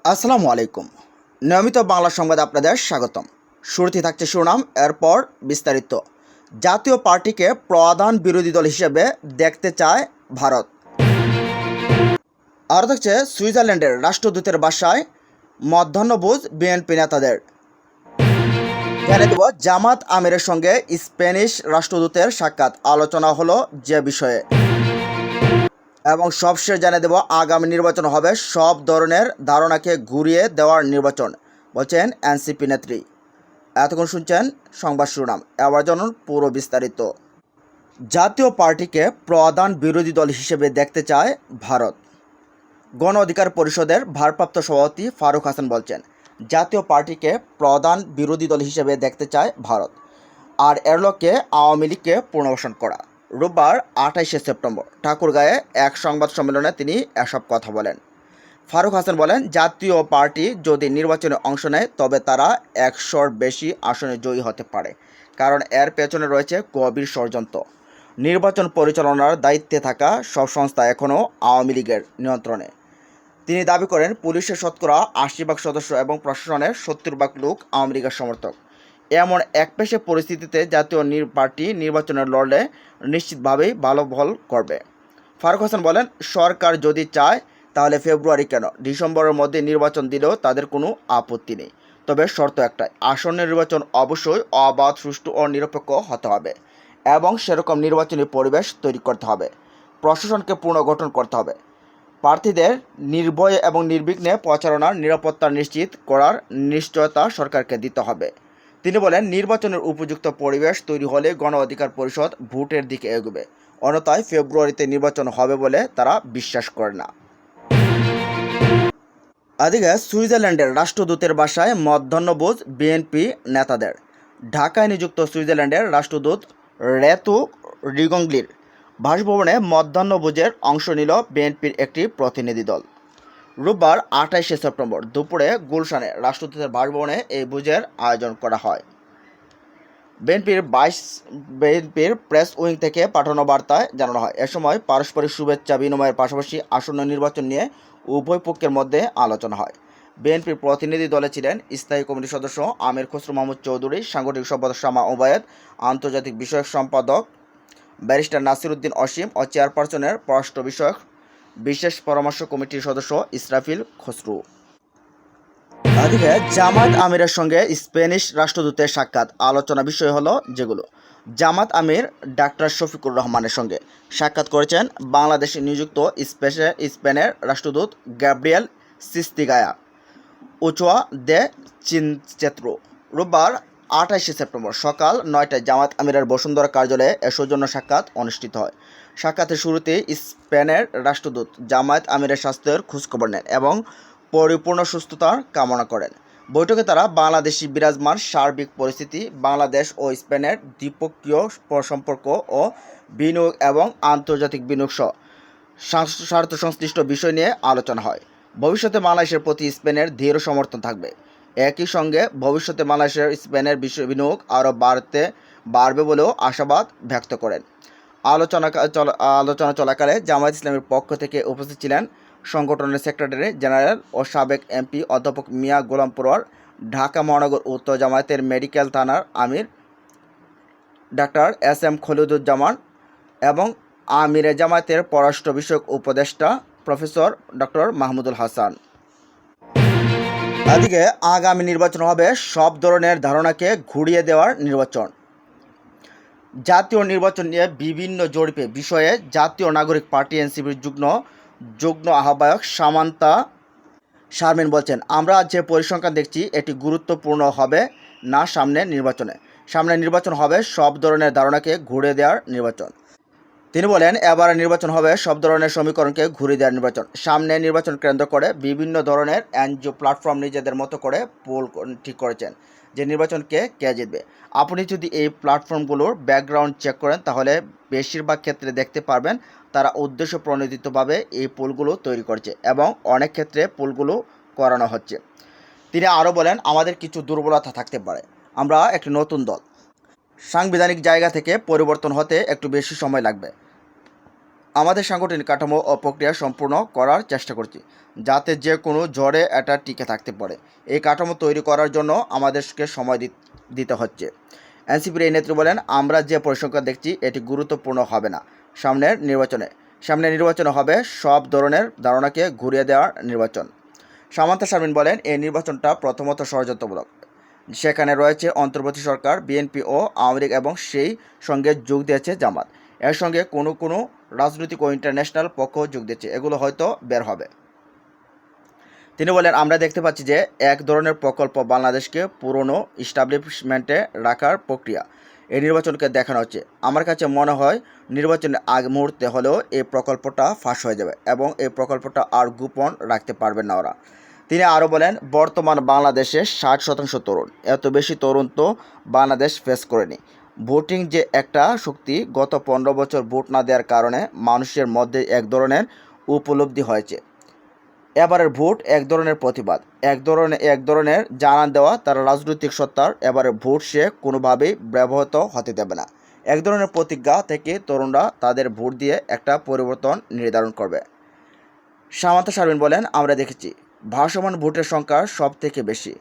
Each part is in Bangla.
আসসালামু আলাইকুম। নিয়মিত বাংলা সংবাদ আপনাদের স্বাগতম। শুরুতে থাকছে শিরোনাম, এরপর বিস্তারিত। জাতীয় পার্টিকে প্রধান বিরোধী দল হিসেবে দেখতে চায় ভারত। আরও থাকছে সুইজারল্যান্ডের রাষ্ট্রদূতের বাসায় মধ্যাহ্নভোজ বিএনপি নেতাদের। জানিয়ে দেব জামাত আমিরের সঙ্গে স্প্যানিশ রাষ্ট্রদূতের সাক্ষাৎ, আলোচনা হলো যে বিষয়ে। এবং সবশেষ জানিয়ে দেব আগামী নির্বাচন হবে সব ধরনের ধারণাকে ঘুরিয়ে দেওয়ার নির্বাচন, বলছেন এনসিপি নেত্রী। এতক্ষণ শুনছেন সংবাদ শিরোনাম, এবার জানুন পুরো বিস্তারিত। জাতীয় পার্টিকে প্রধান বিরোধী দল হিসেবে দেখতে চায় ভারত। গণ অধিকার পরিষদের ভারপ্রাপ্ত সভাপতি ফারুক হাসান বলছেন, জাতীয় পার্টিকে প্রধান বিরোধী দল হিসেবে দেখতে চায় ভারত, আর এর লক্ষ্যে আওয়ামী লীগকে পুনর্বাসন করা। রোববার 28শে সেপ্টেম্বর ঠাকুরগাঁয়ে এক সংবাদ সম্মেলনে তিনি এসব কথা বলেন। ফারুক হাসান বলেন, জাতীয় পার্টি যদি নির্বাচনে অংশ নেয় তবে তারা 100-র বেশি আসনে জয়ী হতে পারে, কারণ এর পেছনে রয়েছে গভীর ষড়যন্ত্র। নির্বাচন পরিচালনার দায়িত্বে থাকা সব সংস্থা এখনও আওয়ামী লীগের নিয়ন্ত্রণে। তিনি দাবি করেন, পুলিশের শতকরা 80% সদস্য এবং প্রশাসনের 70% লোক আওয়ামী লীগের সমর্থক। এমন একপেশে পরিস্থিতিতে জাতীয় পার্টি নির্বাচনে লড়লে নিশ্চিতভাবেই ভালো ফল করবে। ফারুক হাসান বলেন, সরকার যদি চায় তাহলে ফেব্রুয়ারি কেন, ডিসেম্বরের মধ্যে নির্বাচন দিলেও তাদের কোনো আপত্তি নেই। তবে শর্ত একটাই, আসন্ন নির্বাচন অবশ্যই অবাধ, সুষ্ঠু ও নিরপেক্ষ হতে হবে এবং সেরকম নির্বাচনী পরিবেশ তৈরি করতে হবে। প্রশাসনকে পুনর্গঠন করতে হবে। প্রার্থীদের নির্ভয়ে এবং নির্বিঘ্নে প্রচারণার নিরাপত্তা নিশ্চিত করার নিশ্চয়তা সরকারকে দিতে হবে। তিনি বলেন, নির্বাচনের উপযুক্ত পরিবেশ তৈরি হলে গণ অধিকার পরিষদ ভোটের দিকে এগোবে, অন্যথায় ফেব্রুয়ারিতে নির্বাচন হবে বলে তারা বিশ্বাস করে না। এদিকে সুইজারল্যান্ডের রাষ্ট্রদূতের বাসায় মধ্যাহ্নভোজ বিএনপি নেতাদের। ঢাকায় নিযুক্ত সুইজারল্যান্ডের রাষ্ট্রদূত রেতু রিগংলির বাসভবনে মধ্যাহ্নভোজের অংশ নিল বিএনপির একটি প্রতিনিধি দল। রোববার 28শে সেপ্টেম্বর দুপুরে গুলশানে রাষ্ট্রদূতের বাসভবনে এই ভোজের আয়োজন করা হয়। বিএনপির প্রেস উইং থেকে পাঠানো বার্তায় জানানো হয়, এ সময় পারস্পরিক শুভেচ্ছা বিনিময়ের পাশাপাশি আসন্ন নির্বাচন নিয়ে উভয় পক্ষের মধ্যে আলোচনা হয়। বিএনপির প্রতিনিধি দলে ছিলেন স্থায়ী কমিটির সদস্য আমির খসরু মাহমুদ চৌধুরী, সাংগঠনিক সম্পাদক শামা ওবায়েদ, আন্তর্জাতিক বিষয়ক সম্পাদক ব্যারিস্টার নাসির উদ্দিন অসীম ও চেয়ারপারসনের পররাষ্ট্র বিষয়ক বিশেষ পরামর্শ কমিটির সদস্য ইসরাফিল খসরু। এদিকে জামাত আমিরের সঙ্গে স্প্যানিশ রাষ্ট্রদূতের সাক্ষাৎ, আলোচনা বিষয় হলো যেগুলো। জামাত আমির ডাক্তার শফিকুর রহমানের সঙ্গে সাক্ষাৎ করেছেন বাংলাদেশে নিযুক্ত স্পেনের রাষ্ট্রদূত গ্যাব্রিয়েল সিস্তিগায়া ওচোয়া দে চিনচেত্রো। রোববার 28শে সেপ্টেম্বর সকাল 9টায় জামাত আমিরের বসুন্ধরা কার্যালয়ে এ সৌজন্য সাক্ষাৎ অনুষ্ঠিত হয়। সাক্ষাতের শুরুতেই স্পেনের রাষ্ট্রদূত জামায়াত আমিরের স্বাস্থ্যের খোঁজখবর নেন এবং পরিপূর্ণ সুস্থতার কামনা করেন। বৈঠকে তারা বাংলাদেশি বিরাজমান সার্বিক পরিস্থিতি, বাংলাদেশ ও স্পেনের দ্বিপক্ষীয় সম্পর্ক ও বিনিয়োগ এবং আন্তর্জাতিক বিনিয়োগ সহ স্বার্থ সংশ্লিষ্ট বিষয় নিয়ে আলোচনা হয়। ভবিষ্যতে বাংলাদেশের প্রতি স্পেনের দৃঢ় সমর্থন থাকবে। একই সঙ্গে ভবিষ্যতে বাংলাদেশের স্পেনের বিনিয়োগ আরও বাড়বে বলেও আশাবাদ ব্যক্ত করেন। আলোচনা চলাকালে জামায়াত ইসলামের পক্ষ থেকে উপস্থিত ছিলেন সংগঠনের সেক্রেটারি জেনারেল ও সাবেক এমপি অধ্যাপক মিয়া গোলাম পরোয়ার, ঢাকা মহানগর উত্তর জামায়াতের মেডিকেল থানার আমির ডাক্তার এস.এম. খলিলুজ্জামান এবং আমিরে জামায়াতের পররাষ্ট্র বিষয়ক উপদেষ্টা প্রফেসর ডক্টর মাহমুদুল হাসান। এদিকে আগামী নির্বাচন হবে সব ধরনের ধারণাকে ঘুরিয়ে দেওয়ার নির্বাচন। জাতীয় নির্বাচন নিয়ে বিভিন্ন জরিপে বিষয়ে জাতীয় নাগরিক পার্টি এনসিপির যুগ্ম আহ্বায়ক সামান্তা শারমিন বলছেন, আমরা যে পরিসংখ্যান দেখছি এটি গুরুত্বপূর্ণ হবে না। সামনে নির্বাচন হবে সব ধরনের ধারণাকে ঘুরিয়ে দেওয়ার নির্বাচন। তিনি বলেন, এবারে নির্বাচন হবে সব ধরনের সমীকরণকে ঘুরিয়ে দেওয়ার নির্বাচন। সামনে নির্বাচন কেন্দ্র করে বিভিন্ন ধরনের এনজিও প্ল্যাটফর্ম নিজেদের মতো করে পোল ঠিক করেছেন যে নির্বাচনকে কে জিতবে। আপনি যদি এই প্ল্যাটফর্মগুলোর ব্যাকগ্রাউন্ড চেক করেন তাহলে বেশিরভাগ ক্ষেত্রে দেখতে পারবেন তারা উদ্দেশ্য প্রণোদিতভাবে এই পোলগুলো তৈরি করছে এবং অনেক ক্ষেত্রে পোলগুলো করানো হচ্ছে। তিনি আরও বলেন, আমাদের কিছু দুর্বলতা থাকতে পারে। আমরা একটি নতুন দল, সাংবিধানিক জায়গা থেকে পরিবর্তন হতে একটু বেশি সময় লাগবে। আমাদের সাংগঠনিক কাঠামো ও প্রক্রিয়া সম্পূর্ণ করার চেষ্টা করছি, যাতে যে কোনো ঝড়ে এটা টিকে থাকতে পারে। এই কাঠামো তৈরি করার জন্য আমাদেরকে সময় দিতে হচ্ছে। এনসিপির এই নেত্রী বলেন, আমরা যে পরিসংখ্যান দেখছি এটি গুরুত্বপূর্ণ হবে না সামনে নির্বাচনে হবে সব ধরনের ধারণাকে ঘুরিয়ে দেওয়ার নির্বাচন। সামান্তা শারমিন বলেন, এই নির্বাচনটা প্রথমত ষড়যন্ত্রমূলক। সেখানে রয়েছে অন্তর্বর্তী সরকার, বিএনপি ও আওয়ামী লীগ এবং সেই সঙ্গে যোগ দিয়েছে জামাত। এর সঙ্গে কোনো রাজনৈতিক ও ইন্টারন্যাশনাল পক্ষ যোগ দিয়েছে, এগুলো হয়তো বের হবে। তিনি বলেন, আমরা দেখতে পাচ্ছি যে এক ধরনের প্রকল্প বাংলাদেশকে পুরনো ইস্টাবলিশমেন্টে রাখার প্রক্রিয়া এই নির্বাচনকে দেখানো হচ্ছে। আমার কাছে মনে হয় নির্বাচনের আগ মুহূর্তে হলেও এই প্রকল্পটা ফাঁস হয়ে যাবে এবং এই প্রকল্পটা আর গোপন রাখতে পারবেন না ওরা। তিনি আরও বলেন, বর্তমান বাংলাদেশে 60% তরুণ, এত বেশি তরুণ তো বাংলাদেশ ফেস করেনি। ভোটিং যে একটা শক্তি, গত 15 বছর ভোট না দেওয়ার কারণে মানুষের মধ্যে এক ধরনের উপলব্ধি হয়েছে। এবারের ভোট এক ধরনের প্রতিবাদ, এক ধরনের জানান দেওয়া তার রাজনৈতিক সত্তার এবারের ভোট সে কোনোভাবেই ব্যবহৃত হতে দেবে না। এক ধরনের প্রতিজ্ঞা থেকে তরুণরা তাদের ভোট দিয়ে একটা পরিবর্তন নির্ধারণ করবে। সামান্তা শারমিন বলেন, আমরা দেখেছি ভাসমান ভোটের সংখ্যা সব থেকে বেশি।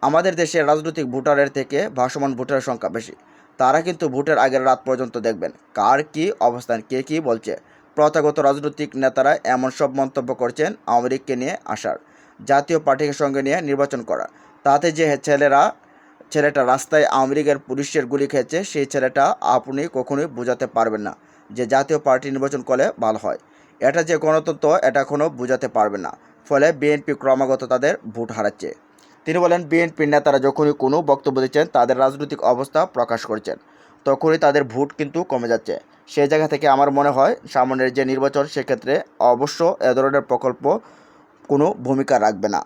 আমাদের দেশের রাজনৈতিক ভোটারের থেকে ভাসমান ভোটারের সংখ্যা বেশি। তারা কিন্তু ভোটের আগের রাত পর্যন্ত দেখবেন কার কী অবস্থান, কে কী বলছে। প্রথাগত রাজনৈতিক নেতারা এমন সব মন্তব্য করছেন আওয়ামী লীগকে নিয়ে আসার, জাতীয় পার্টিকে সঙ্গে নিয়ে নির্বাচন করা। তাতে যে ছেলেটা রাস্তায় আওয়ামী লীগের পুলিশের গুলি খেয়েছে, সেই ছেলেটা আপনি কখনোই বোঝাতে পারবেন না যে জাতীয় পার্টি নির্বাচন করলে ভালো হয়। এটা যে গণতন্ত্র, এটা এখনও বোঝাতে পারবেন না। ফলে বিএনপি ক্রমাগত তাদের ভোট হারাচ্ছে। তিনি বলেন, বিএনপির নেতারা যখনই কোনো বক্তব্য দিচ্ছেন, তাদের রাজনৈতিক অবস্থা প্রকাশ করছেন, তখনই তাদের ভোট কিন্তু কমে যাচ্ছে। সেই জায়গা থেকে আমার মনে হয় সামনের যে নির্বাচন, সেক্ষেত্রে অবশ্য এ ধরনের প্রকল্প কোনো ভূমিকা রাখবে না।